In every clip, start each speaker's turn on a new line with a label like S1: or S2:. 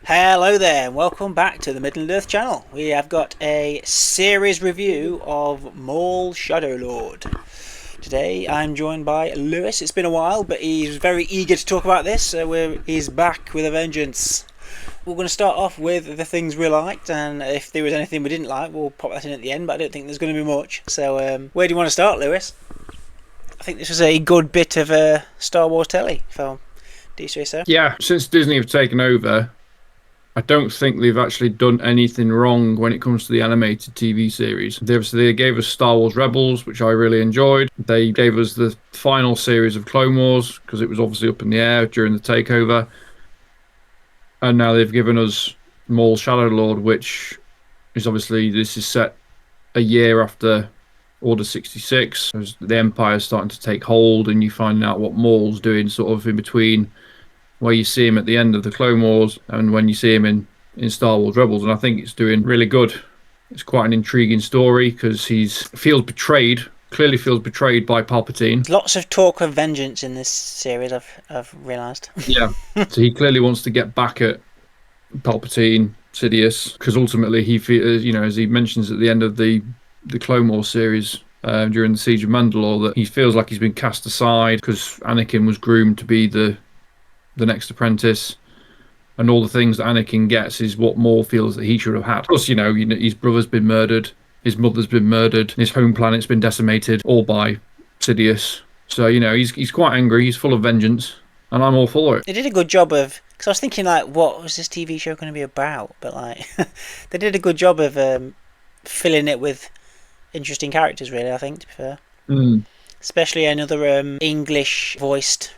S1: Hello there and welcome back to the Middle-earth channel. We have got a series review of Maul Shadow Lord. Today I'm joined by Lewis. It's been a while, but he's very eager to talk about this, so he's back with a vengeance. We're going to start off with the things we liked, and if there was anything we didn't like, we'll pop that in at the end, but I don't think there's going to be much. So where do you want to start, Lewis? I think this was a good bit of Star Wars telly, do you say so?
S2: Yeah, since Disney have taken over, I don't think they've actually done anything wrong when it comes to the animated TV series. They gave us Star Wars Rebels, which I really enjoyed. They gave us the final series of Clone Wars, because it was obviously up in the air during the takeover. And now they've given us Maul Shadow Lord, which is obviously, this is set a year after Order 66. As the Empire's starting to take hold, and you find out what Maul's doing sort of in between where you see him at the end of the Clone Wars and when you see him in Star Wars Rebels. And I think it's doing really good. It's quite an intriguing story because feels betrayed, clearly feels betrayed by Palpatine.
S1: Lots of talk of vengeance in this series, I've realised.
S2: Yeah, so he clearly wants to get back at Palpatine, Sidious, because ultimately he feels, as he mentions at the end of the Clone Wars series, during the Siege of Mandalore, that he feels like he's been cast aside because Anakin was groomed to be the next apprentice, and all the things that Anakin gets is what Maul feels that he should have had. Plus, his brother's been murdered, his mother's been murdered, his home planet's been decimated, all by Sidious. So, he's quite angry, he's full of vengeance, and I'm all for it.
S1: They did a good job of, because I was thinking, like, what was this TV show going to be about? But, like, they did a good job of filling it with interesting characters, really, I think, to be fair. Especially another English-voiced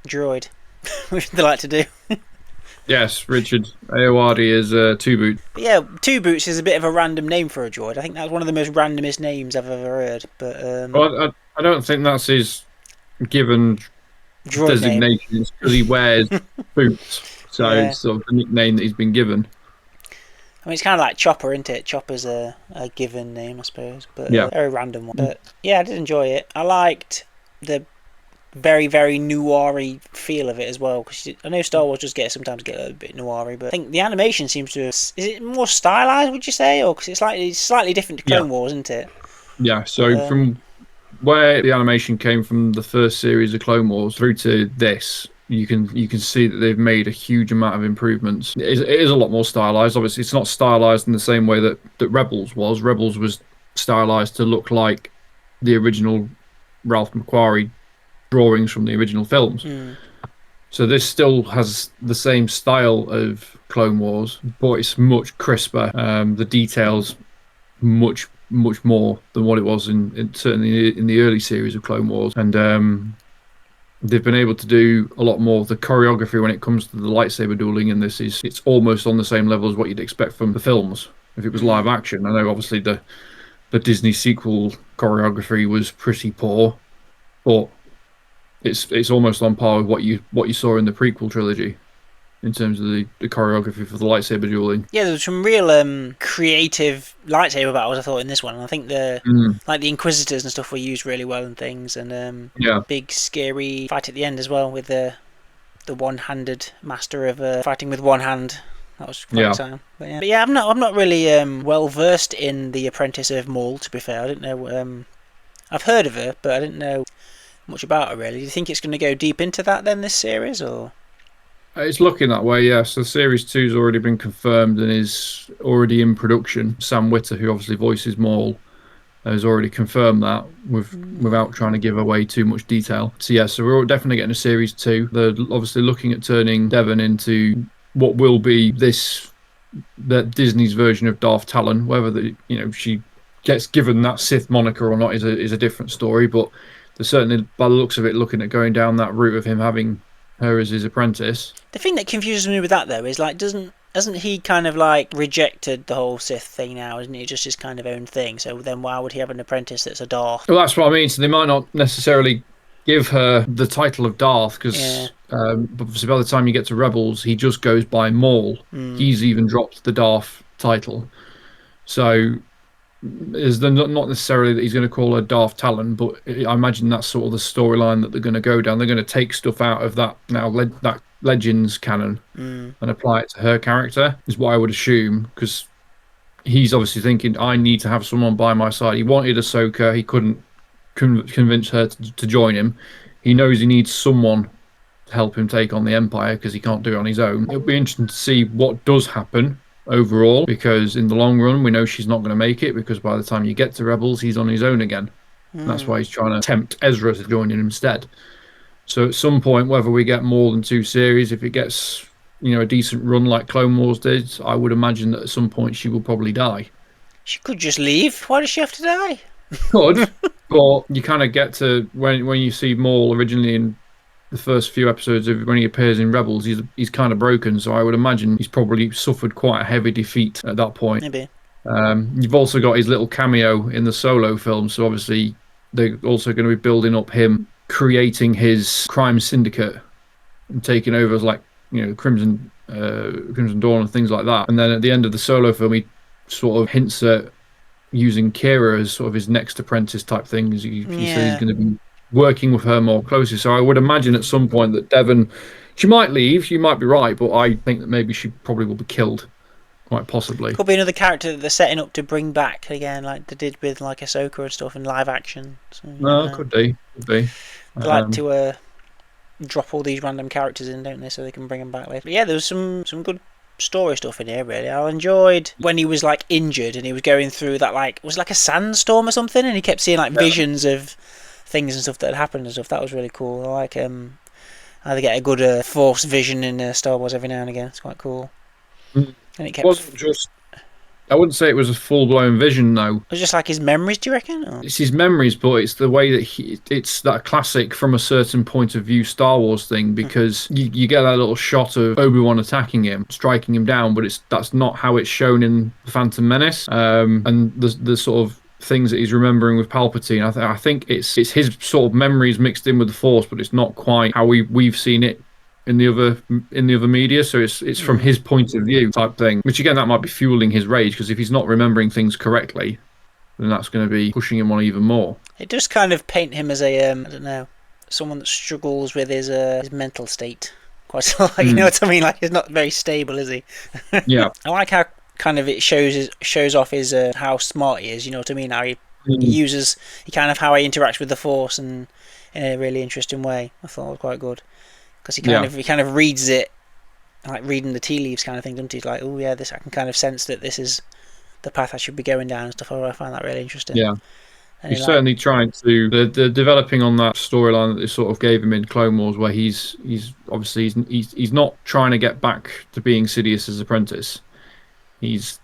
S1: droid, which they like to do.
S2: Yes, Richard Ayoade is Two Boot.
S1: But yeah, Two Boots is a bit of a random name for a droid. I think that was one of the most randomest names I've ever heard. But
S2: well, I don't think that's his given
S1: droid
S2: designation, because he wears boots. So
S1: yeah.
S2: It's sort of the nickname that he's been given.
S1: I mean, it's kind of like Chopper, isn't it? Chopper's a given name, I suppose, but
S2: Yeah.
S1: a very random one. But yeah, I did enjoy it. I liked the very, very noir-y feel of it as well, because I know Star Wars just sometimes get a little bit noir-y, but I think the animation seems to have, is it more stylized, would you say, or because it's slightly different to Clone Wars, isn't it?
S2: Yeah, so from where the animation came from the first series of Clone Wars through to this, you can see that they've made a huge amount of improvements. It is a lot more stylized. Obviously, it's not stylized in the same way that Rebels was. Rebels was stylized to look like the original Ralph McQuarrie drawings from the original films. So this still has the same style of Clone Wars, but it's much crisper. The details much more than what it was certainly in the early series of Clone Wars. And they've been able to do a lot more. The choreography when it comes to the lightsaber dueling in this it's almost on the same level as what you'd expect from the films if it was live action. I know obviously the Disney sequel choreography was pretty poor, but it's almost on par with what you saw in the prequel trilogy in terms of the choreography for the lightsaber dueling.
S1: Yeah, there's some real creative lightsaber battles, I thought, in this one. I think the Inquisitors and stuff were used really well and things, and big scary fight at the end as well with the one-handed master of fighting with one hand. That was quite exciting. But yeah, I'm not really well versed in the Apprentice of Maul, to be fair. I didn't know. I've heard of her, but I didn't know much about her really. Do you think it's going to go deep into that then, this series, or?
S2: It's looking that way, yeah. So Series 2's already been confirmed and is already in production. Sam Witter, who obviously voices Maul, has already confirmed that without trying to give away too much detail. So yeah, so we're definitely getting a Series 2. They're obviously looking at turning Devon into what will be that Disney's version of Darth Talon. Whether she gets given that Sith moniker or not is a different story, but they're certainly, by the looks of it, looking at going down that route of him having her as his apprentice.
S1: The thing that confuses me with that, though, is like, hasn't he kind of like rejected the whole Sith thing now? Isn't it just his kind of own thing? So then why would he have an apprentice that's a Darth?
S2: Well, that's what I mean. So they might not necessarily give her the title of Darth, because obviously by the time you get to Rebels, he just goes by Maul. He's even dropped the Darth title. So is the not necessarily that he's going to call her Darth Talon, but I imagine that's sort of the storyline that they're going to go down. They're going to take stuff out of that now that Legends canon and apply it to her character, is what I would assume, because he's obviously thinking, I need to have someone by my side. He wanted Ahsoka, he couldn't convince her to join him. He knows he needs someone to help him take on the Empire because he can't do it on his own. It'll be interesting to see what does happen overall, because in the long run we know she's not going to make it, because by the time you get to Rebels he's on his own again. That's why he's trying to tempt Ezra to join him instead. So at some point, whether we get more than 2 series, if it gets a decent run like Clone Wars did, I would imagine that at some point she will probably die.
S1: She could just leave. Why does she have to die?
S2: Could, but you kind of get to when you see Maul originally in the first few episodes of when he appears in Rebels, he's kind of broken. So I would imagine he's probably suffered quite a heavy defeat at that point.
S1: Maybe.
S2: You've also got his little cameo in the Solo film, so obviously they're also going to be building up him creating his crime syndicate and taking over as Crimson Dawn and things like that. And then at the end of the Solo film, he sort of hints at using Kira as sort of his next apprentice type thing. He says he's going to be working with her more closely. So I would imagine at some point that Devon, she might leave, she might be right, but I think that maybe she probably will be killed, quite possibly.
S1: Could be another character that they're setting up to bring back again, like they did with Ahsoka and stuff in live action. So,
S2: could be.
S1: They like to drop all these random characters in, don't they, so they can bring them back later. But yeah, there was some good story stuff in here, really. I enjoyed when he was injured and he was going through that was a sandstorm or something, and he kept seeing visions of things and stuff that had happened and stuff. That was really cool. I like how they get a good force vision in Star Wars every now and again. It's quite cool. And it
S2: wasn't just, I wouldn't say it was a full-blown vision, though.
S1: It was just his memories, do you reckon? Or?
S2: It's his memories, but it's the way that it's that classic from a certain point of view Star Wars thing, because you get that little shot of Obi-Wan attacking him, striking him down, but that's not how it's shown in The Phantom Menace. And the sort of things that he's remembering with Palpatine, I think it's his sort of memories mixed in with the Force, but it's not quite how we've seen it in the other media, so it's from his point of view type thing, which again, that might be fueling his rage, because if he's not remembering things correctly, then that's going to be pushing him on even more.
S1: It does kind of paint him as a I don't know, someone that struggles with his mental state quite a lot. You know what I mean? He's not very stable, is he?
S2: Yeah.
S1: I like how kind of it shows off his how smart he is. You know what I mean? How he uses how he interacts with the Force, and in a really interesting way. I thought it was quite good. Because he kind of reads it, like reading the tea leaves kind of thing, doesn't he? He's like, oh yeah, this I can kind of sense that this is the path I should be going down and stuff. I find that really interesting.
S2: Yeah, he's certainly trying to. They're developing on that storyline that they sort of gave him in Clone Wars, where he's obviously he's not trying to get back to being Sidious's apprentice. He's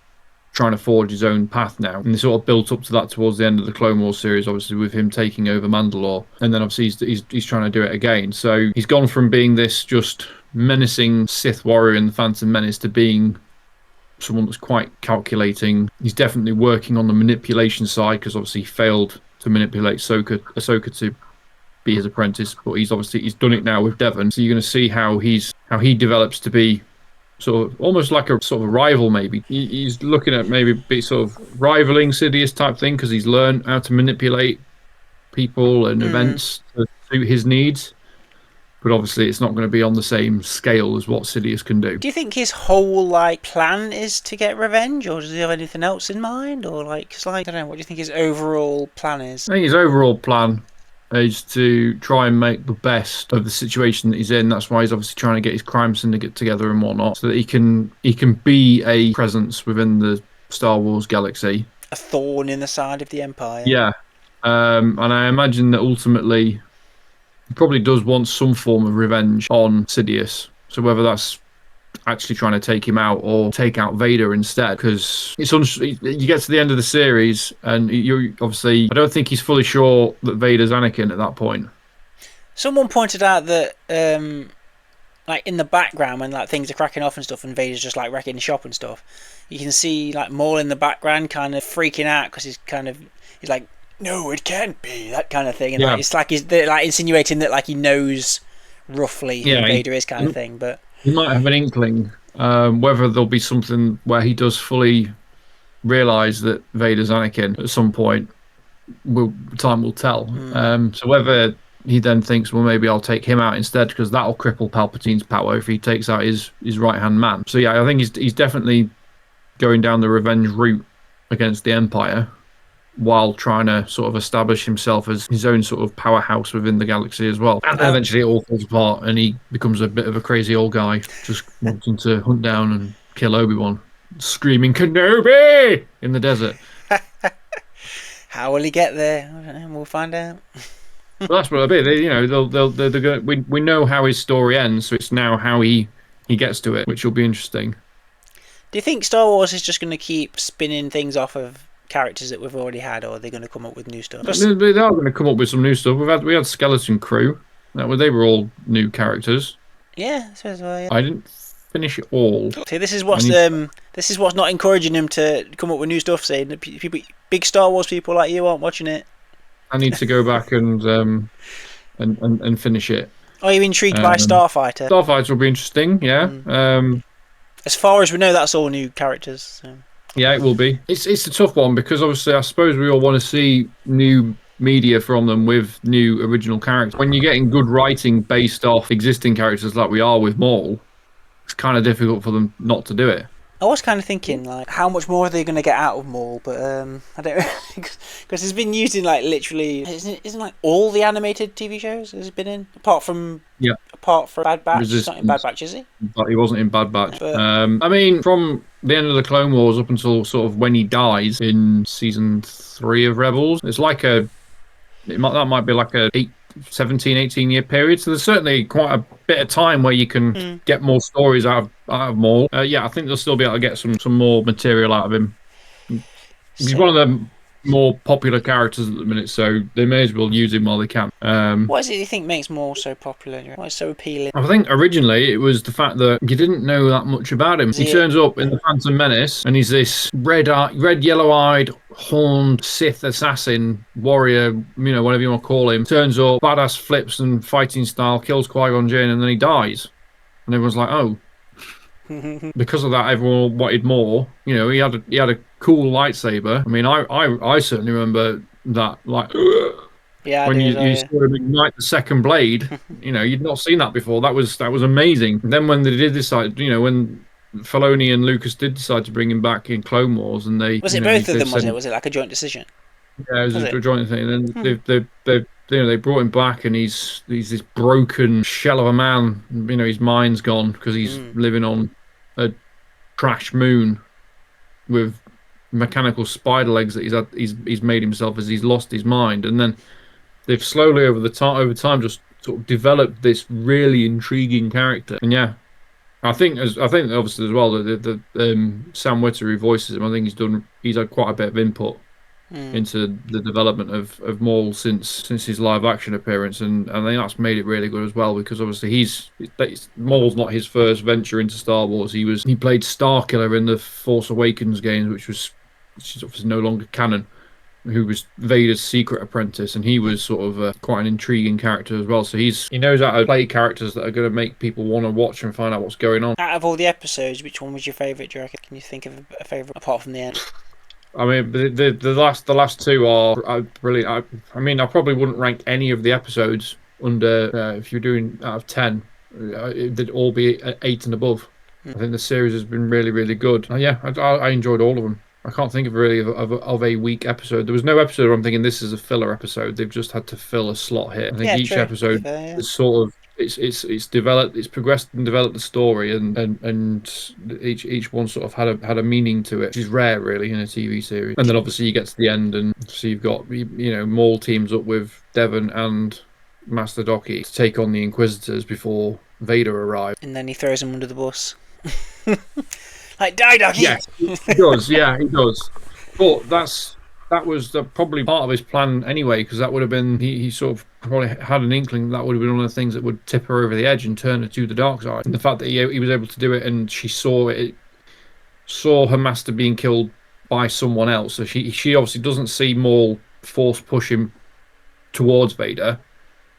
S2: trying to forge his own path now, and they sort of built up to that towards the end of the Clone Wars series, obviously with him taking over Mandalore, and then obviously he's trying to do it again. So he's gone from being this just menacing Sith warrior in the Phantom Menace to being someone that's quite calculating. He's definitely working on the manipulation side, because obviously he failed to manipulate Ahsoka to be his apprentice, but he's done it now with Devon. So you're going to see how he develops to be sort of almost like a sort of rival, maybe. He's looking at maybe be sort of rivaling Sidious type thing, because he's learned how to manipulate people and events to suit his needs. But obviously it's not going to be on the same scale as what Sidious can do.
S1: Do you think his whole plan is to get revenge, or does he have anything else in mind? Or I don't know, what do you think his overall plan is?
S2: I think his overall plan is to try and make the best of the situation that he's in. That's why he's obviously trying to get his crime syndicate together and whatnot, so that he can be a presence within the Star Wars galaxy.
S1: A thorn in the side of the Empire.
S2: Yeah. And I imagine that ultimately he probably does want some form of revenge on Sidious. So whether that's actually trying to take him out or take out Vader instead, because you get to the end of the series and you obviously, I don't think he's fully sure that Vader's Anakin at that point.
S1: Someone pointed out that in the background when things are cracking off and stuff, and Vader's just wrecking the shop and stuff, you can see Maul in the background kind of freaking out, because he's like, no, it can't be, that kind of thing, and it's he's insinuating that he knows roughly who Vader is kind of thing. But
S2: he might have an inkling, whether there'll be something where he does fully realize that Vader's Anakin at some point, time will tell. So whether he then thinks, well, maybe I'll take him out instead because that'll cripple Palpatine's power if he takes out his right hand man. So yeah, I think he's definitely going down the revenge route against the Empire, while trying to sort of establish himself as his own sort of powerhouse within the galaxy as well. And eventually it all falls apart and he becomes a bit of a crazy old guy, just wanting to hunt down and kill Obi-Wan, screaming Kenobi in the desert.
S1: How will he get there? I don't know. We'll find out.
S2: Well, that's what it'll be. They're going. We know how his story ends, so it's now how he gets to it, which will be interesting.
S1: Do you think Star Wars is just going to keep spinning things off of characters that we've already had, or are they going to come up with new stuff?
S2: They are going to come up with some new stuff. We had Skeleton Crew. They were all new characters.
S1: Yeah, I suppose well, yeah.
S2: I didn't finish it all.
S1: See, this is what's not encouraging him to come up with new stuff. Saying that people, big Star Wars people like you, aren't watching it.
S2: I need to go back and finish it.
S1: Are you intrigued by Starfighter?
S2: Starfighter will be interesting. Yeah.
S1: As far as we know, that's all new characters. So.
S2: Yeah, it will be. It's a tough one because obviously I suppose we all want to see new media from them with new original characters. When you're getting good writing based off existing characters like we are with Maul, it's kind of difficult for them not to do it.
S1: I was kind of thinking, like, how much more are they going to get out of Maul? But I don't know, because it's been used in like literally, isn't like all the animated TV shows has been in, apart from Bad Batch. He's not in Bad Batch, is he?
S2: But he wasn't in Bad Batch. But, I mean, from the end of the Clone Wars up until sort of when he dies in season 3 of Rebels, it's like that might be like a 17, 18-year period. So there's certainly quite a bit of time where you can get more stories out of Maul. Yeah, I think they'll still be able to get some more material out of him. He's one of the more popular characters at the minute, so they may as well use him while they can.
S1: What is it you think makes Maul so popular? Why is so appealing?
S2: I think originally it was the fact that you didn't know that much about him. He turns up in the Phantom Menace and he's this red yellow-eyed, horned Sith assassin warrior, whatever you want to call him. Turns up, badass flips and fighting style, kills Qui-Gon Jinn, and then he dies. And everyone's like, oh. Because of that, everyone wanted more. He had a cool lightsaber. I mean, I certainly remember that, like,
S1: yeah,
S2: when you saw him ignite the second blade. You'd not seen that before. That was amazing. And then when they did decide, when Filoni and Lucas did decide to bring him back in Clone Wars, and they
S1: was it both of them? Was it like a joint decision?
S2: Yeah, it was a joint thing. And then they brought him back, and he's this broken shell of a man. His mind's gone because he's living on a trash moon with mechanical spider legs that he's made himself as he's lost his mind. And then they've slowly over time just sort of developed this really intriguing character. And yeah, I think obviously as well the Sam Witwer who voices him, I think he's had quite a bit of input into the development of Maul since his live action appearance, and I think that's made it really good as well, because obviously Maul's not his first venture into Star Wars. He played Starkiller in the Force Awakens games, which is obviously no longer canon, who was Vader's secret apprentice, and he was sort of quite an intriguing character as well. So he knows how to play characters that are going to make people want to watch and find out what's going on.
S1: Out of all the episodes, which one was your favourite, do you reckon? Can you think of a favourite apart from the end?
S2: I mean, the last two are brilliant. I mean, I probably wouldn't rank any of the episodes under, if you're doing out of 10, they'd all be 8 and above. I think the series has been really, really good. Yeah, I enjoyed all of them. I can't think of really of a weak episode. There was no episode where I'm thinking this is a filler episode. They've just had to fill a slot here. I think each episode is sort of it's developed, it's progressed and developed the story, and each one sort of had a meaning to it, which is rare really in a TV series. And then obviously you get to the end, and so you've got Maul teams up with Devon and Master Doki to take on the Inquisitors before Vader arrives.
S1: And then he throws him under the bus. Like, die, Doki!
S2: Yes, he does. Yeah, he does. But that was probably part of his plan anyway, because that would have been, he sort of probably had an inkling that would have been one of the things that would tip her over the edge and turn her to the dark side. And the fact that he was able to do it, and she saw her master being killed by someone else. So she obviously doesn't see Maul force push him towards Vader.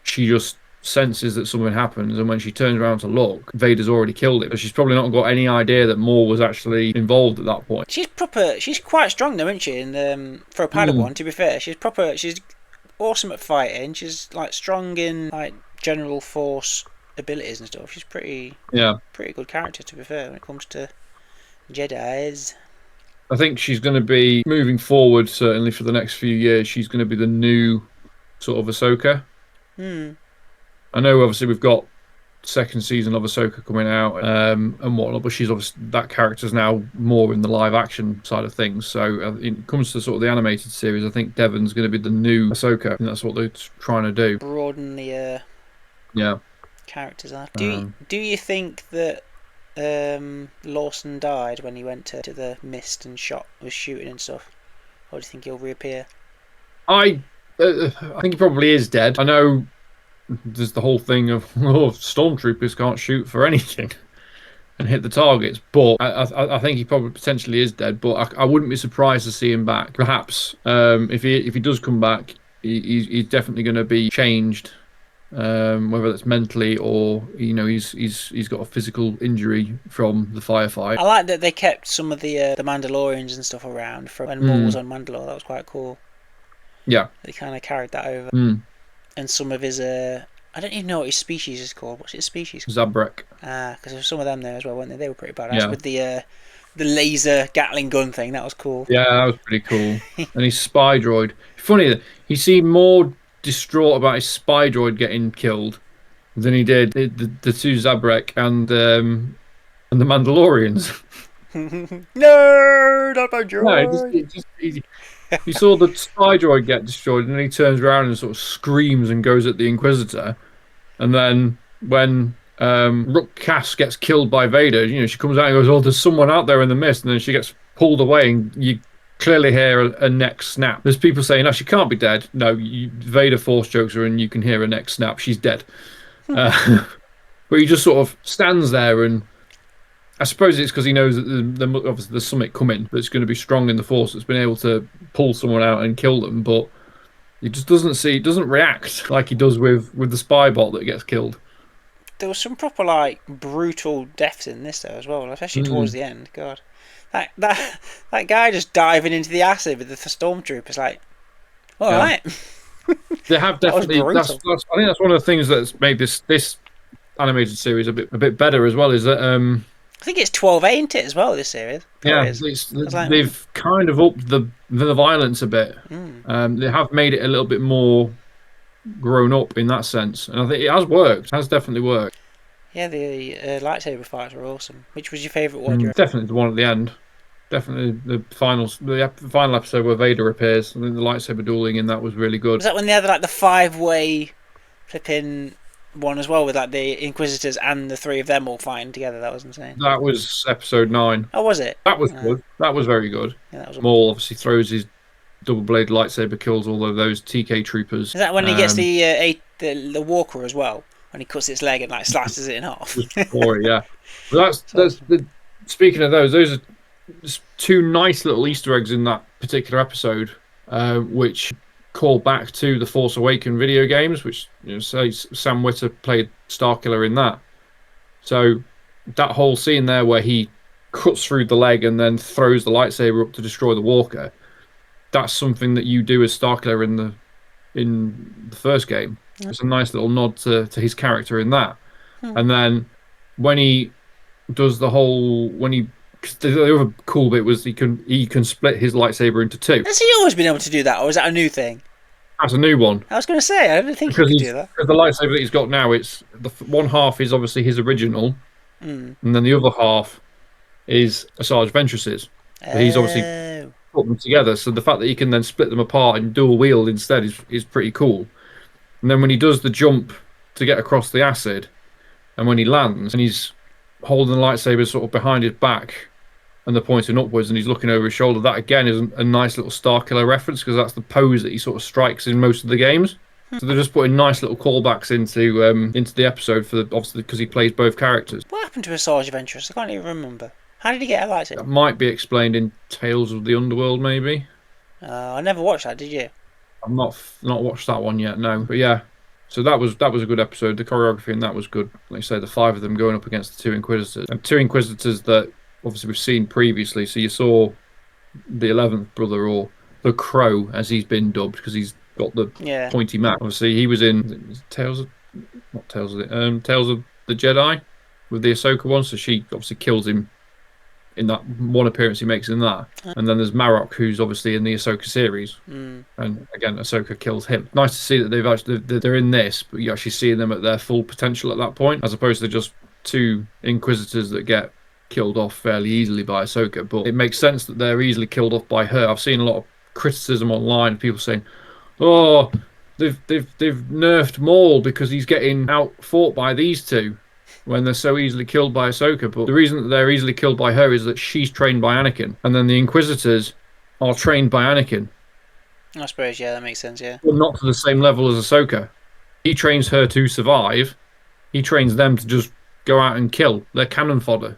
S2: She just senses that something happens, and when she turns around to look, Vader's already killed him. So she's probably not got any idea that Maul was actually involved at that point.
S1: She's quite strong though, isn't she? And for a Padawan, to be fair, she's awesome at fighting. She's like strong in like general force abilities and stuff. She's pretty good character, to be fair, when it comes to Jedis.
S2: I think she's going to be moving forward, certainly for the next few years. She's going to be the new sort of Ahsoka. I know, obviously, we've got second season of Ahsoka coming out and whatnot, but she's obviously, that character's now more in the live action side of things. So it comes to sort of the animated series, I think Devon's going to be the new Ahsoka. I think that's what they're trying to do.
S1: Broaden the characters out. Do you think that Lawson died when he went to the mist and was shooting and stuff, or do you think he'll reappear?
S2: I think he probably is dead. I know there's the whole thing of stormtroopers can't shoot for anything and hit the targets, but I think he probably potentially is dead. But I wouldn't be surprised to see him back. Perhaps if he does come back, he's definitely going to be changed. Whether that's mentally or he's got a physical injury from the firefight.
S1: I like that they kept some of the Mandalorians and stuff around from when Maul was on Mandalore. That was quite cool.
S2: Yeah,
S1: they kind of carried that over. And some of his I don't even know what his species is called. What's his species called?
S2: Zabrek.
S1: Because there's some of them there as well, weren't they? They were pretty badass with the laser Gatling gun thing. That was cool.
S2: Yeah, that was pretty cool. And his spy droid. Funny, he seemed more distraught about his spy droid getting killed than he did the two Zabrek and the Mandalorians.
S1: No, not my droid.
S2: No, he saw the spy droid get destroyed, and then he turns around and sort of screams and goes at the Inquisitor. And then when Rook Cass gets killed by Vader, she comes out and goes, "Oh, there's someone out there in the mist," and then she gets pulled away, and you clearly hear a neck snap. There's people saying, "No, she can't be dead." No, Vader force chokes her, and you can hear a neck snap. She's dead. But he just sort of stands there, and I suppose it's because he knows that obviously there's something coming that's going to be strong in the force that's been able to pull someone out and kill them. But he just doesn't react like he does with the spy bot that gets killed.
S1: There was some proper like brutal deaths in this though as well, especially towards the end. God. That guy just diving into the acid with the stormtroopers, like, all right.
S2: They have definitely. I think that's one of the things that's made this animated series a bit better as well. Is that
S1: I think it's 12, ain't it, as well? This series.
S2: They've kind of upped the violence a bit. They have made it a little bit more grown up in that sense, and I think it has worked. It has definitely worked.
S1: Yeah, the lightsaber fights were awesome. Which was your favourite one?
S2: Definitely the one at the end. Definitely the final episode where Vader appears. I think the lightsaber dueling in that was really good.
S1: Was that when they had like the 5-way flipping one as well, with like the Inquisitors and the 3 of them all fighting together? That was insane.
S2: That was episode 9.
S1: Oh, was it?
S2: That was good. That was very good.
S1: Yeah, that was
S2: Maul obviously throws his double-bladed lightsaber, kills all of those TK troopers.
S1: Is that when he gets the walker as well? When he cuts its leg and like slices it in half.
S2: Yeah. But speaking of those are just 2 nice little Easter eggs in that particular episode, which call back to the Force Awakens video games, which say Sam Witter played Starkiller in that. So that whole scene there where he cuts through the leg and then throws the lightsaber up to destroy the walker, that's something that you do as Starkiller in the first game. It's a nice little nod to his character in that. And then when he does the other cool bit was he can split his lightsaber into 2.
S1: Has he always been able to do that, or is that a new thing?
S2: That's a new one.
S1: I was going to say, I didn't think he could do that.
S2: Because the lightsaber that he's got now, it's one half is obviously his original, and then the other half is Asajj Ventress's. He's obviously put them together, so the fact that he can then split them apart and dual wield instead is pretty cool. And then when he does the jump to get across the acid, and when he lands and he's holding the lightsaber sort of behind his back and they're pointing upwards and he's looking over his shoulder, that again is a nice little Starkiller reference, because that's the pose that he sort of strikes in most of the games. So they're just putting nice little callbacks into the episode obviously because he plays both characters.
S1: What happened to Asajj Ventress? I can't even remember. How did he get a lightsaber?
S2: That might be explained in Tales of the Underworld, maybe.
S1: I never watched that. Did you?
S2: I've not watched that one yet, no. But yeah, So that was a good episode. The choreography in that was good. Like you say, the 5 of them going up against the 2 Inquisitors, and 2 Inquisitors that obviously we've seen previously. So you saw the 11th brother, or the Crow, as he's been dubbed, because he's got the
S1: Yeah.
S2: pointy map. Obviously, he was in Tales of the Jedi with the Ahsoka one. So she obviously kills him in that one appearance he makes in that. And then there's Marok, who's obviously in the Ahsoka series. And again, Ahsoka kills him. Nice to see that they're in this, but you're actually seeing them at their full potential at that point, as opposed to just 2 Inquisitors that get killed off fairly easily by Ahsoka. But it makes sense that they're easily killed off by her. I've seen a lot of criticism online, people saying, "Oh, they've nerfed Maul because he's getting out fought by these 2." When they're so easily killed by Ahsoka. But the reason that they're easily killed by her is that she's trained by Anakin, and then the Inquisitors are trained by Anakin.
S1: I suppose, yeah, that makes sense, yeah.
S2: But not to the same level as Ahsoka. He trains her to survive. He trains them to just go out and kill. They're cannon fodder.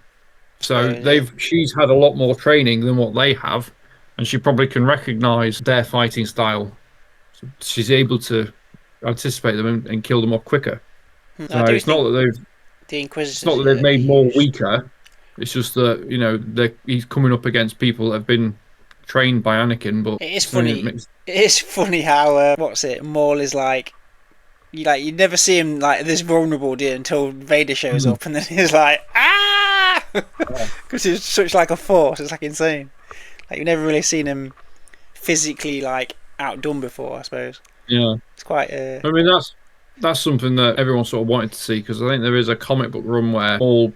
S2: So she's had a lot more training than what they have, and she probably can recognize their fighting style. So she's able to anticipate them and kill them off quicker. So it's not that they've made Maul weaker. It's just that he's coming up against people that have been trained by Anakin. But
S1: it is funny. It is funny how Maul is like you never see him like this vulnerable, do you, until Vader shows up, and then he's like because he's such like a force. It's like insane. Like you've never really seen him physically like outdone before, I suppose.
S2: Yeah,
S1: it's quite.
S2: I mean, that's something that everyone sort of wanted to see, because I think there is a comic book run where Maul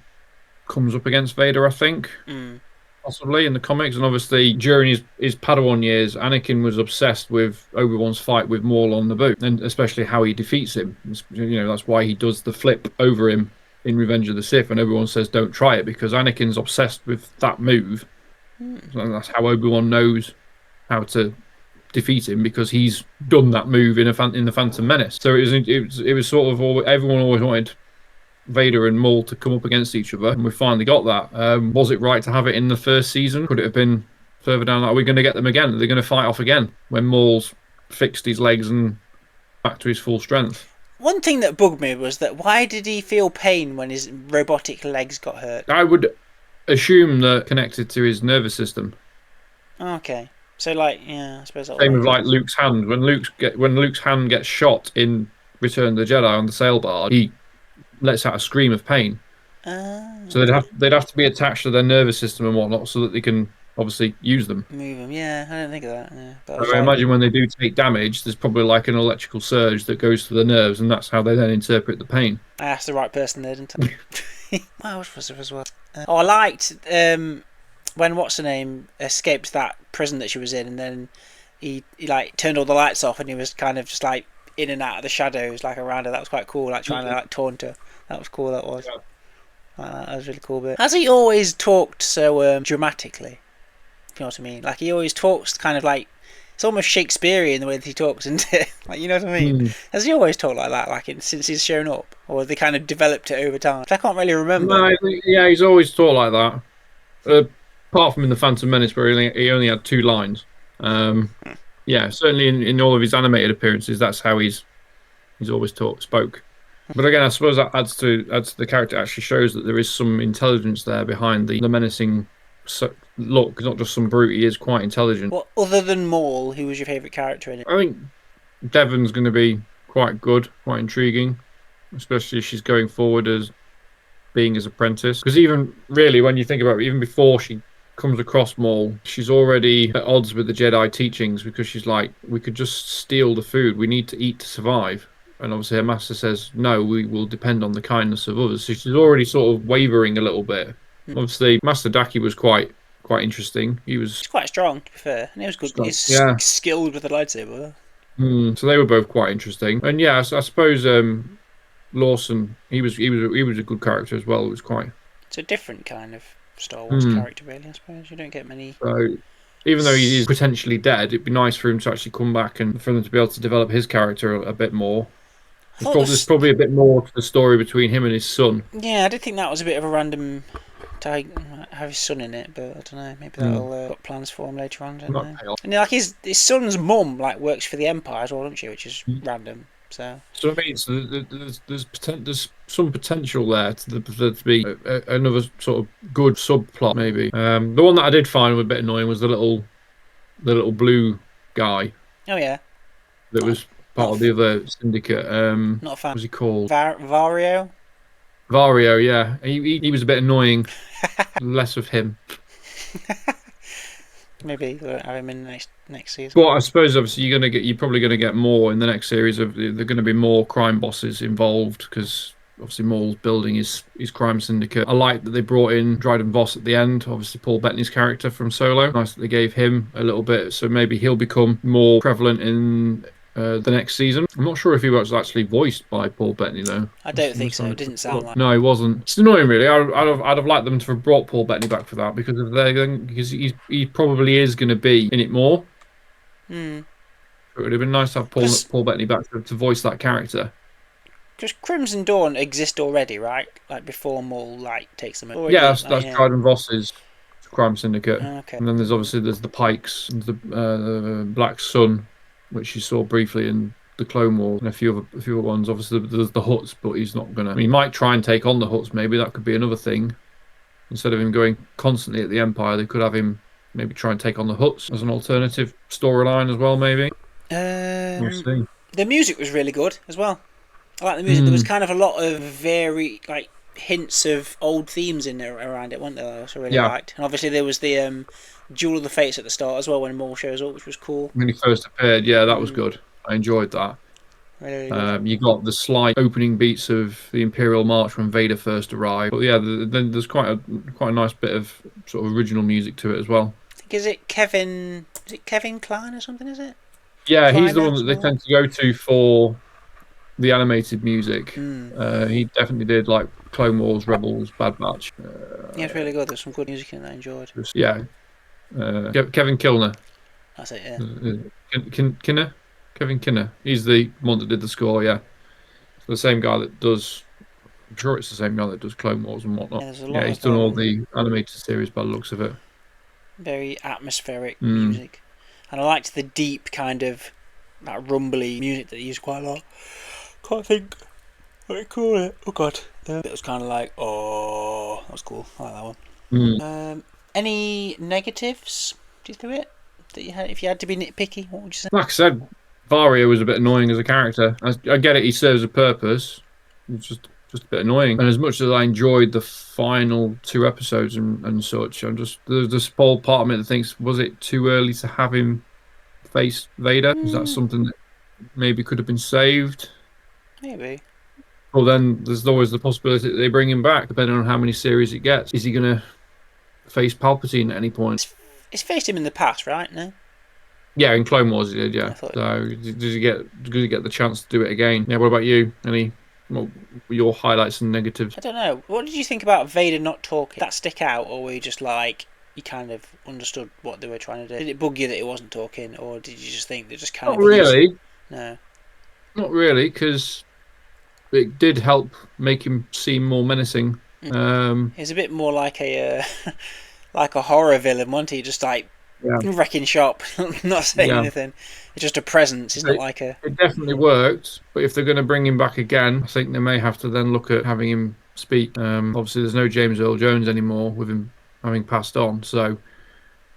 S2: comes up against Vader, I think, possibly in the comics. And obviously during his Padawan years, Anakin was obsessed with Obi-Wan's fight with Maul on Naboo, and especially how he defeats him. That's why he does the flip over him in Revenge of the Sith, and everyone says don't try it, because Anakin's obsessed with that move. And that's how Obi-Wan knows how to defeat him, because he's done that move in the Phantom Menace. So it was sort of everyone always wanted Vader and Maul to come up against each other, and we finally got that. Was it right to have it in the first season? Could it have been further down? Are we going to get them again? Are they going to fight off again when Maul's fixed his legs and back to his full strength?
S1: One thing that bugged me was that why did he feel pain when his robotic legs got hurt?
S2: I would assume that connected to his nervous system.
S1: Okay. So, I suppose that.
S2: Same with Luke's hand. When Luke's hand gets shot in Return of the Jedi on the sailbar, he lets out a scream of pain. So they'd have to be attached to their nervous system and whatnot, so that they can obviously use them.
S1: Move them, yeah. I didn't think of that. Yeah,
S2: but I imagine when they do take damage, there's probably like an electrical surge that goes to the nerves, and that's how they then interpret the pain.
S1: I asked the right person there, didn't I? What else was there as well? I liked when what's her name escaped that prison that she was in, and then he like turned all the lights off, and he was kind of just like in and out of the shadows, like around her. That was quite cool, like trying to like taunt her. That was cool. That was. Yeah. That was really cool bit. Has he always talked so dramatically? If you know what I mean? Like he always talks kind of like it's almost Shakespearean the way that he talks, isn't it? Like, you know what I mean? Has he always talked like that, since he's shown up, or have they kind of developed it over time? I can't really remember.
S2: No, yeah, he's always talked like that. Apart from in the Phantom Menace, where he only had 2 lines. Yeah, certainly in all of his animated appearances, that's how he's always spoke. But again, I suppose that adds to the character. Actually shows that there is some intelligence there behind the menacing look. It's not just some brute. He is quite intelligent.
S1: Well, other than Maul, who was your favourite character in it?
S2: I think Devon's going to be quite good, quite intriguing, especially if she's going forward as being his apprentice. Because even really, when you think about it, even before she comes across Maul, she's already at odds with the Jedi teachings, because she's like, we could just steal the food. We need to eat to survive. And obviously her master says, no, we will depend on the kindness of others. So she's already sort of wavering a little bit. Obviously, Master Daki was quite interesting. He's
S1: quite strong, to be fair. And he was good. He's skilled with the lightsaber.
S2: So they were both quite interesting. And yeah, I suppose Lawson, he was a good character as well. It was quite...
S1: It's a different kind of Star Wars character, really, I suppose. You don't get many...
S2: So, even though he is potentially dead, it'd be nice for him to actually come back and for them to be able to develop his character a bit more. There's probably a bit more to the story between him and his son.
S1: Yeah, I did think that was a bit of a random to have his son in it, but I don't know. Maybe that'll got plans for him later on. I don't know. And like his son's mum works for the Empire as well, doesn't she? Which is random. So
S2: I mean, there's some potential there to be another sort of good subplot, maybe. The one that I did find a bit annoying was the little blue guy
S1: oh yeah,
S2: that
S1: not
S2: was part
S1: not
S2: of the other syndicate.
S1: not a fan.
S2: What was he called?
S1: Vario.
S2: Vario, yeah. He was a bit annoying. Less of him.
S1: Maybe we'll have him in the next season.
S2: But I suppose obviously you're probably gonna get more in the next series of there are going to be more crime bosses involved because obviously Maul's building his crime syndicate. I like that they brought in Dryden Voss at the end. Obviously Paul Bettany's character from Solo. Nice that they gave him a little bit, so maybe he'll become more prevalent in the next season. I'm not sure if he was actually voiced by Paul Bettany though.
S1: I don't
S2: I'm
S1: think
S2: just
S1: so.
S2: trying
S1: It
S2: to
S1: didn't sound like.
S2: No, he wasn't. It's annoying, really. I'd have liked them to have brought Paul Bettany back for that because he probably is going to be in it more.
S1: Hmm.
S2: It would have been nice to have
S1: Because
S2: Paul Bettany back to voice that character.
S1: Crimson Dawn exist already, right? Like before Maul like takes them
S2: Yeah,
S1: already.
S2: that's
S1: Yeah.
S2: Dryden Voss's crime syndicate,
S1: Okay.
S2: and then there's the Pikes, and the Black Sun, which you saw briefly in the Clone Wars, and a few other ones. Obviously, there's the Hutts, but he's not gonna. I mean, he might try and take on the Hutts. Maybe that could be another thing. Instead of him going constantly at the Empire, they could have him maybe try and take on the Hutts as an alternative storyline as well. Maybe we'll
S1: Um,
S2: see.
S1: the music was really good as well. I like the music. There was
S2: Mm,
S1: kind of a lot of very like hints of old themes in there around it, weren't there? I also really
S2: yeah,
S1: liked, and obviously there was the Duel of the Fates at the start as well when Maul shows up, which was cool.
S2: when he first appeared, yeah, that was
S1: Mm,
S2: good. I enjoyed that.
S1: really, really good.
S2: You got the slight opening beats of the Imperial March when Vader first arrived, but yeah, then there's quite a nice bit of sort of original music to it as well.
S1: I think is it Kevin? Is it Kevin Klein or something? Is it
S2: Yeah, he's the
S1: Kleiner?
S2: one that they
S1: Something like
S2: tend to go to for the animated music.
S1: that. Mm.
S2: He definitely did like Clone Wars, Rebels, Bad Batch.
S1: Yeah, it's really good. There's some good music in that I enjoyed.
S2: Yeah, Kevin Kilner,
S1: That's it. Yeah.
S2: Kinner, Kevin Kinner. He's the one that did the score. Yeah, the same guy that does. I'm sure it's the same guy that does Clone Wars and whatnot.
S1: Yeah, there's a
S2: Yeah,
S1: lot
S2: he's
S1: of
S2: done all the animated series by the looks of it.
S1: very atmospheric
S2: Mm.
S1: music, and I liked the deep kind of that rumbly music that they used quite a lot. Can't think what to call it. Oh god, it was kind of like oh, that was cool. I like that one.
S2: Mm.
S1: Any negatives to it that you had? If you had to be nitpicky, what would you say?
S2: Like I said, Vario was a bit annoying as a character. I get it; he serves a purpose. It's just a bit annoying. And as much as I enjoyed the final two episodes and such, I'm just there's this whole part of me that thinks, was it too early to have him face Vader? Is that something that maybe could have been saved?
S1: Maybe.
S2: Well, then there's always the possibility that they bring him back, depending on how many series it gets. Is he going to face Palpatine at any point?
S1: It's faced him in the past, right? No.
S2: Yeah, in Clone Wars he did.
S1: I
S2: Yeah.
S1: thought.
S2: So did he get the chance to do it again? Yeah. What about you? What were your highlights and negatives?
S1: I don't know. What did you think about Vader not talking? Did that stick out, or were you just like you kind of understood what they were trying to do? Did it bug you that he wasn't talking, or did you just think they just kind
S2: Not
S1: of used?
S2: really.
S1: No.
S2: Not really, because it did help make him seem more menacing.
S1: He's a bit more like a like a horror villain, wasn't he? Just like
S2: Yeah.
S1: wrecking shop, not saying
S2: Yeah.
S1: anything. It's just a presence. He's not like a.
S2: It definitely worked, but if they're going to bring him back again, I think they may have to then look at having him speak. Obviously, there's no James Earl Jones anymore with him having passed on. So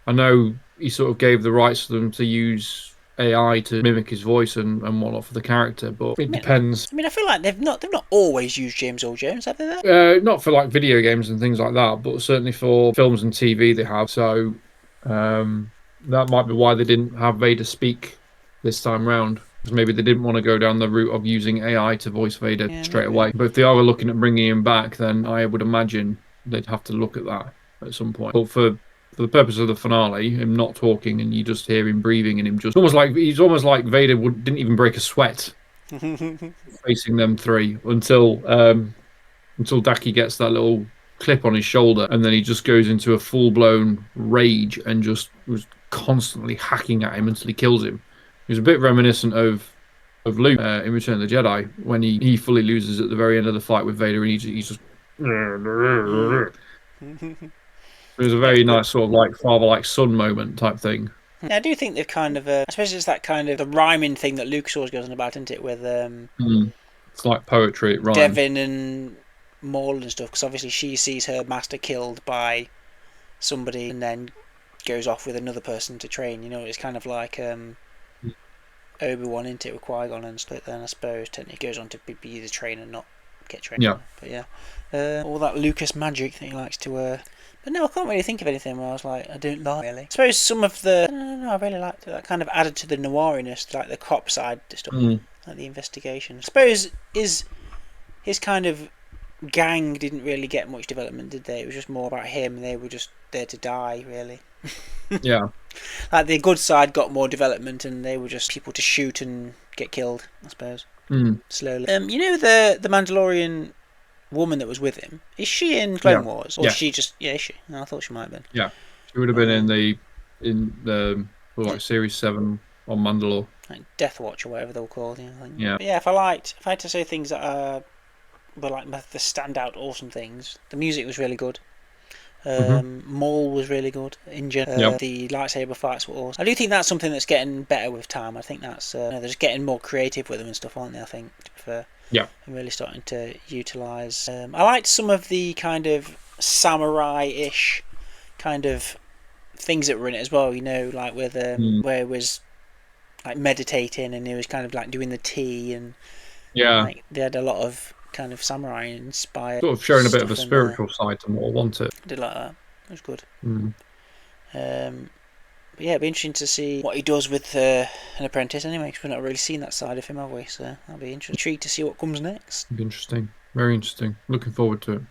S2: I know he sort of gave the rights to them to use AI to mimic his voice and whatnot for the character, but it depends.
S1: I mean, I feel like they've not always used James Earl Jones, have they?
S2: Not for like video games and things like that, but certainly for films and TV they have. So that might be why they didn't have Vader speak this time round. Because maybe they didn't want to go down the route of using AI to voice Vader straight away. But if they are looking at bringing him back, then I would imagine they'd have to look at that at some point. But for the purpose of the finale, him not talking and you just hear him breathing and him just he's almost like Vader didn't even break a sweat facing them three until Daki gets that little clip on his shoulder, and then he just goes into a full-blown rage and just was constantly hacking at him until he kills him. It was a bit reminiscent of Luke in Return of the Jedi when he fully loses at the very end of the fight with Vader, and he's just. It was a very nice sort of like father like son moment type thing.
S1: Yeah, I do think they've kind of, I suppose it's that kind of the rhyming thing that Lucas always goes on about, isn't it? With
S2: It's like poetry, it rhymes.
S1: Devin and Maul and stuff, because obviously she sees her master killed by somebody and then goes off with another person to train. You know, it's kind of like Obi-Wan into it with Qui-Gon and stuff. Then I suppose technically goes on to be the trainer, not get trained.
S2: Yeah.
S1: But yeah, all that Lucas magic that he likes to. But no, I can't really think of anything where I was like, I don't like really. I suppose some of the I really liked it. That kind of added to the noiriness, like the cop side stuff, like the investigation. I suppose his kind of gang didn't really get much development, did they? It was just more about him, and they were just there to die, really.
S2: Yeah.
S1: Like the good side got more development, and they were just people to shoot and get killed, I suppose. Slowly. You know the Mandalorian woman that was with him, is she in Clone Wars, or is she just is she? No, I thought she might have been.
S2: Yeah, she would have been in the like Series 7 on Mandalore,
S1: like Death Watch or whatever they were called.
S2: Yeah.
S1: But yeah, if I had to say things that were like the standout awesome things, the music was really good. Maul was really good. The lightsaber fights were awesome. I do think that's something that's getting better with time. I think that's they're just getting more creative with them and stuff, aren't they? I think, to be fair.
S2: Yeah.
S1: I'm really starting to utilise. I liked some of the kind of samurai-ish kind of things that were in it as well. You know, like with where it was like meditating and it was kind of like doing the tea and like they had a lot of kind of samurai inspired,
S2: sort of showing a bit of a spiritual side to Maul, wasn't it?
S1: I did like that. It was good. But yeah, it'd be interesting to see what he does with an apprentice anyway, because we've not really seen that side of him, have we? So that'll be interesting. Intrigued to see what comes next.
S2: It'll be interesting. Very interesting. Looking forward to it.
S1: Do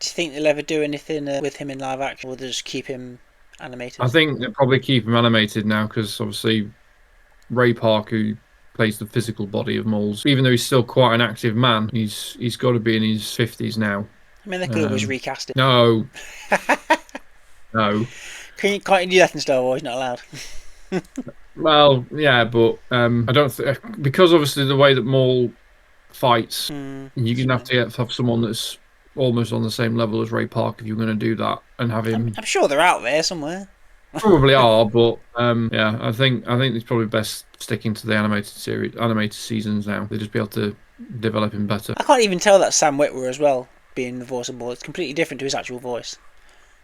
S1: you think they'll ever do anything with him in live action, or they'll just keep him animated?
S2: I think they'll probably keep him animated now, because obviously Ray Park, who plays the physical body of Mauls, even though he's still quite an active man, he's got to be in his 50s now.
S1: I mean, they could always recast it.
S2: No. No.
S1: Can't you do that in Star Wars? Not allowed.
S2: Well, yeah, but I don't think, because obviously the way that Maul fights, you're gonna have to have someone that's almost on the same level as Ray Park if you're going to do that and have him.
S1: I'm sure they're out there somewhere.
S2: Probably are, but yeah, I think it's probably best sticking to the animated seasons now. They just be able to develop him better.
S1: I can't even tell that Sam Witwer as well being the voice of Maul. It's completely different to his actual voice.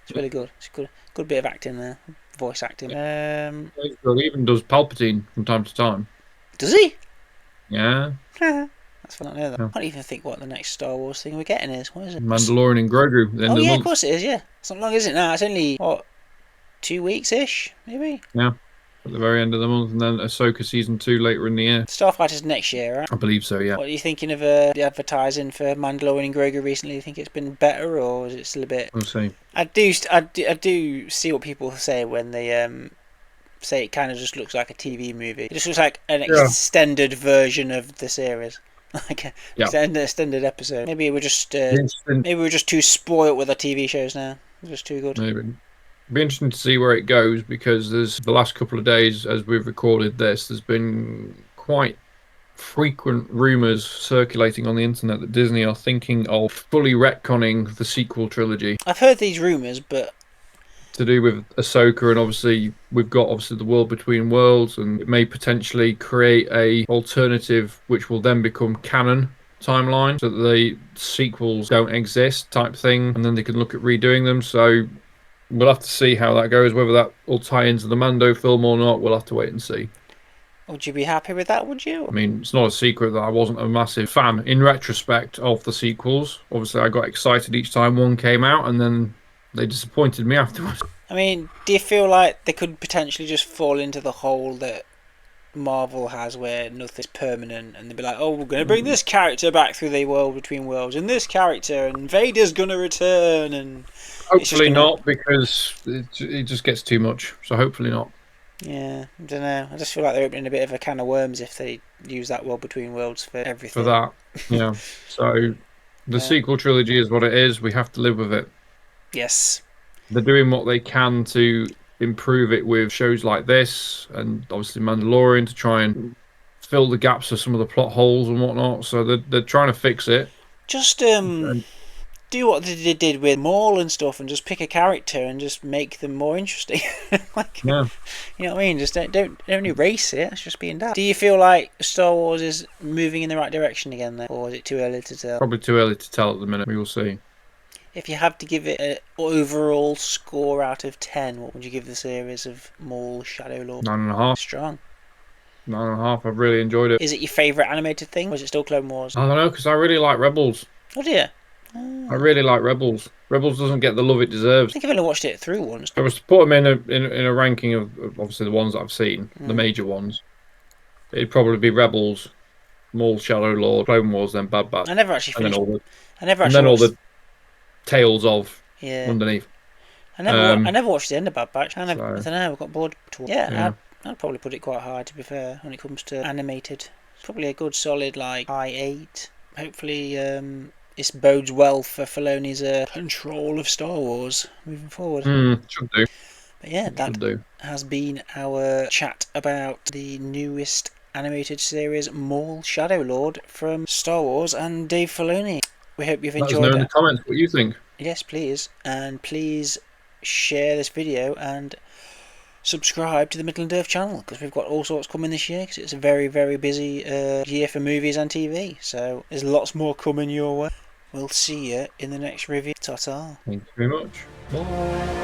S1: It's really good. It's a good bit of acting there, voice acting.
S2: He even does Palpatine from time to time.
S1: Does he?
S2: Yeah.
S1: That's fun. I know that. I can't even think what the next Star Wars thing we're getting is. What is it?
S2: Mandalorian and Grogu. At the end of the month.
S1: Of course it is. Yeah, it's not long, is it? Now it's only 2 weeks ish, maybe.
S2: Yeah. At the very end of the month, and then Ahsoka season 2 later in the year.
S1: Starfighter's next year, right?
S2: I believe so. Yeah.
S1: What are you thinking of the advertising for Mandalorian and Grogu recently? Do you think it's been better, or is it still a bit?
S2: We'll see.
S1: I do see what people say when they say it kind of just looks like a TV movie. It just looks like an extended version of the series, like an extended episode. Maybe we're just too spoiled with our TV shows now. It's just too good.
S2: Maybe. It'll be interesting to see where it goes, because there's the last couple of days as we've recorded this, there's been quite frequent rumours circulating on the internet that Disney are thinking of fully retconning the sequel trilogy.
S1: I've heard these rumours, but
S2: to do with Ahsoka, and obviously we've got the world between worlds, and it may potentially create a alternative which will then become canon timeline, so that the sequels don't exist type thing, and then they can look at redoing them. So we'll have to see how that goes, whether that will tie into the Mando film or not. We'll have to wait and see.
S1: Would you be happy with that, would you?
S2: I mean, it's not a secret that I wasn't a massive fan, in retrospect, of the sequels. Obviously, I got excited each time one came out, and then they disappointed me afterwards.
S1: I mean, do you feel like they could potentially just fall into the hole that Marvel has, where nothing's permanent, and they'd be like, oh, we're going to bring this character back through the world between worlds, and this character, and Vader's going to return, and...
S2: Hopefully not, because it just gets too much, so hopefully not.
S1: Yeah, I don't know. I just feel like they're opening a bit of a can of worms if they use that world between worlds for everything.
S2: For that, yeah. So the sequel trilogy is what it is. We have to live with it.
S1: Yes.
S2: They're doing what they can to improve it with shows like this, and obviously Mandalorian, to try and fill the gaps of some of the plot holes and whatnot. So they're trying to fix it.
S1: Just do what they did with Maul and stuff, and just pick a character and just make them more interesting. Like,
S2: Yeah.
S1: you know what I mean? Just don't erase it. It's just being done. Do you feel like Star Wars is moving in the right direction again, though, or is it too early to tell?
S2: Probably too early to tell at the minute. We will see.
S1: If you had to give it an overall score out of 10, what would you give the series of Maul Shadow Lord?
S2: 9.5.
S1: Strong.
S2: 9.5. I've really enjoyed it.
S1: Is it your favourite animated thing, or is it still Clone Wars?
S2: I don't know, because I really like Rebels.
S1: Oh dear.
S2: I really like Rebels. Rebels doesn't get the love it
S1: I
S2: deserves.
S1: think I've only watched it through once.
S2: If I was to put them in a ranking of obviously the ones that I've seen, the major ones, it'd probably be Rebels, Maul Shadow Lord, Clone Wars, then Bad Batch,
S1: I never actually
S2: and then
S1: finished.
S2: all the tales of underneath.
S1: I never watched the end of Bad Batch. I don't know. I got bored. I'd probably put it quite high, to be fair, when it comes to animated. It's probably a good solid like high 8. Hopefully, this bodes well for Filoni's control of Star Wars moving forward.
S2: Should do.
S1: But yeah, that has been our chat about the newest animated series, Maul Shadow Lord, from Star Wars and Dave Filoni. We hope you've enjoyed it.
S2: Let us know in the comments what you think.
S1: Yes, please. And please share this video and subscribe to the Middle and Earth channel, because we've got all sorts coming this year, because it's a very, very busy year for movies and TV. So there's lots more coming your way. We'll see you in the next review. Ta-ta.
S2: Thank you very much. Bye.